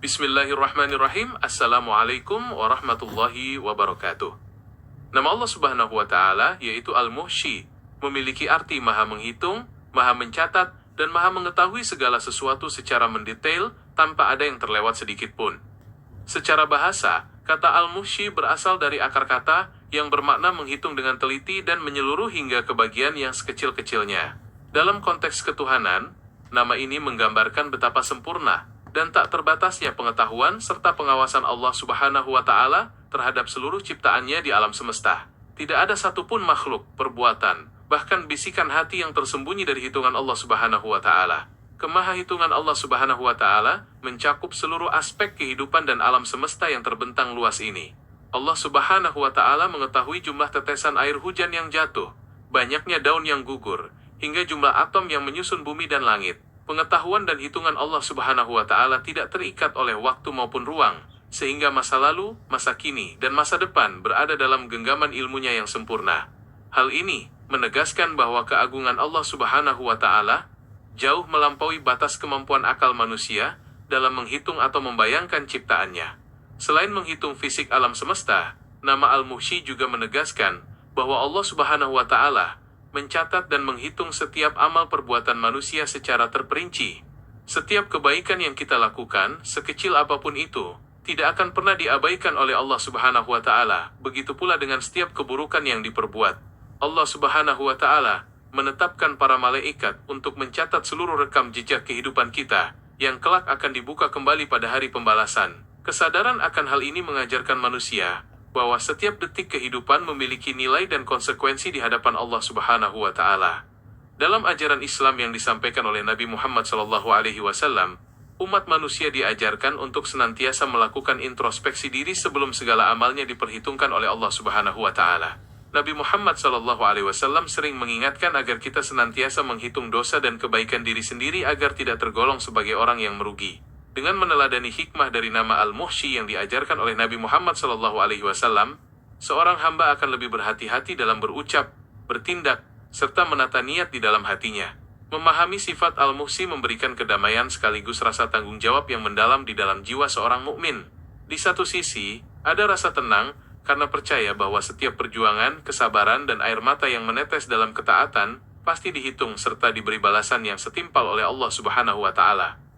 Bismillahirrahmanirrahim. Assalamualaikum warahmatullahi wabarakatuh. Nama Allah Subhanahu wa Ta'ala yaitu Al-Muhsyi, memiliki arti Maha Menghitung, Maha Mencatat, dan Maha Mengetahui segala sesuatu secara mendetail tanpa ada yang terlewat sedikit pun. Secara bahasa, kata Al-Muhsyi berasal dari akar kata yang bermakna menghitung dengan teliti dan menyeluruh hingga ke bagian yang sekecil-kecilnya. Dalam konteks ketuhanan, nama ini menggambarkan betapa sempurna dan tak terbatasnya pengetahuan serta pengawasan Allah Subhanahu wa Ta'ala terhadap seluruh ciptaannya di alam semesta. Tidak ada satupun makhluk, perbuatan, bahkan bisikan hati yang tersembunyi dari hitungan Allah Subhanahu wa Ta'ala. Kemahahitungan Allah Subhanahu wa Ta'ala mencakup seluruh aspek kehidupan dan alam semesta yang terbentang luas ini. Allah Subhanahu wa Ta'ala mengetahui jumlah tetesan air hujan yang jatuh, banyaknya daun yang gugur, hingga jumlah atom yang menyusun bumi dan langit. Pengetahuan dan hitungan Allah Subhanahu wa Ta'ala tidak terikat oleh waktu maupun ruang, sehingga masa lalu, masa kini, dan masa depan berada dalam genggaman ilmunya yang sempurna. Hal ini menegaskan bahwa keagungan Allah Subhanahu wa Ta'ala jauh melampaui batas kemampuan akal manusia dalam menghitung atau membayangkan ciptaannya. Selain menghitung fisik alam semesta, nama Al-Muhsyi juga menegaskan bahwa Allah Subhanahu wa Ta'ala mencatat dan menghitung setiap amal perbuatan manusia secara terperinci. Setiap kebaikan yang kita lakukan, sekecil apapun itu, tidak akan pernah diabaikan oleh Allah Subhanahu wa Ta'ala. Begitu pula dengan setiap keburukan yang diperbuat. Allah Subhanahu wa Ta'ala menetapkan para malaikat untuk mencatat seluruh rekam jejak kehidupan kita, yang kelak akan dibuka kembali pada hari pembalasan. Kesadaran akan hal ini mengajarkan manusia bahwa setiap detik kehidupan memiliki nilai dan konsekuensi di hadapan Allah Subhanahu wa Ta'ala. Dalam ajaran Islam yang disampaikan oleh Nabi Muhammad SAW, umat manusia diajarkan untuk senantiasa melakukan introspeksi diri sebelum segala amalnya diperhitungkan oleh Allah Subhanahu wa Ta'ala. Nabi Muhammad SAW sering mengingatkan agar kita senantiasa menghitung dosa dan kebaikan diri sendiri agar tidak tergolong sebagai orang yang merugi. Dengan meneladani hikmah dari nama Al-Muhsyi yang diajarkan oleh Nabi Muhammad SAW, seorang hamba akan lebih berhati-hati dalam berucap, bertindak, serta menata niat di dalam hatinya. Memahami sifat Al-Muhsyi memberikan kedamaian sekaligus rasa tanggung jawab yang mendalam di dalam jiwa seorang mukmin. Di satu sisi, ada rasa tenang karena percaya bahwa setiap perjuangan, kesabaran, dan air mata yang menetes dalam ketaatan pasti dihitung serta diberi balasan yang setimpal oleh Allah Subhanahu wa Ta'ala.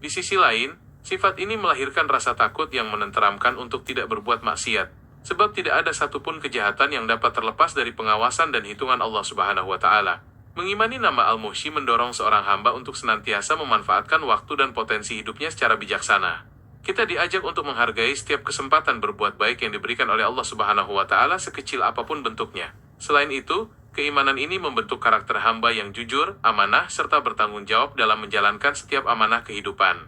Di sisi lain, sifat ini melahirkan rasa takut yang menenteramkan untuk tidak berbuat maksiat, sebab tidak ada satupun kejahatan yang dapat terlepas dari pengawasan dan hitungan Allah Subhanahu wa Ta'ala. Mengimani nama Al-Muhsyi mendorong seorang hamba untuk senantiasa memanfaatkan waktu dan potensi hidupnya secara bijaksana. Kita diajak untuk menghargai setiap kesempatan berbuat baik yang diberikan oleh Allah Subhanahu wa Ta'ala sekecil apapun bentuknya. Selain itu, keimanan ini membentuk karakter hamba yang jujur, amanah, serta bertanggung jawab dalam menjalankan setiap amanah kehidupan.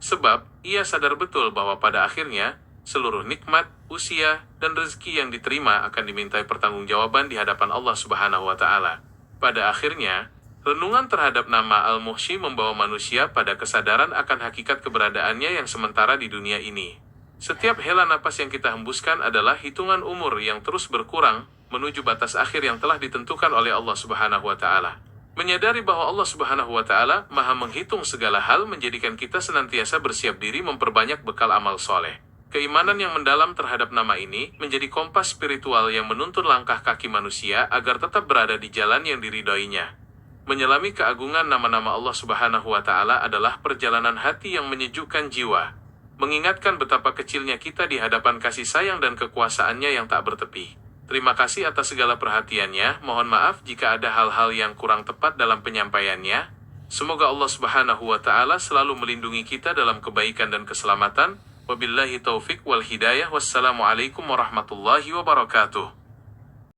Sebab, ia sadar betul bahwa pada akhirnya, seluruh nikmat, usia, dan rezeki yang diterima akan dimintai pertanggungjawaban di hadapan Allah Subhanahu wa Ta'ala. Pada akhirnya, renungan terhadap nama Al-Muhsyi membawa manusia pada kesadaran akan hakikat keberadaannya yang sementara di dunia ini. Setiap hela napas yang kita hembuskan adalah hitungan umur yang terus berkurang menuju batas akhir yang telah ditentukan oleh Allah Subhanahu wa Ta'ala. Menyadari bahwa Allah Subhanahu wa Ta'ala Maha menghitung segala hal menjadikan kita senantiasa bersiap diri memperbanyak bekal amal soleh. Keimanan yang mendalam terhadap nama ini menjadi kompas spiritual yang menuntun langkah kaki manusia agar tetap berada di jalan yang diridhoinya. Menyelami keagungan nama-nama Allah Subhanahu wa Ta'ala adalah perjalanan hati yang menyejukkan jiwa, mengingatkan betapa kecilnya kita di hadapan kasih sayang dan kekuasaannya yang tak bertepi. Terima kasih atas segala perhatiannya. Mohon maaf jika ada hal-hal yang kurang tepat dalam penyampaiannya. Semoga Allah Subhanahu wa Ta'ala selalu melindungi kita dalam kebaikan dan keselamatan. Wabillahi taufik wal hidayah. Wassalamualaikum warahmatullahi wabarakatuh.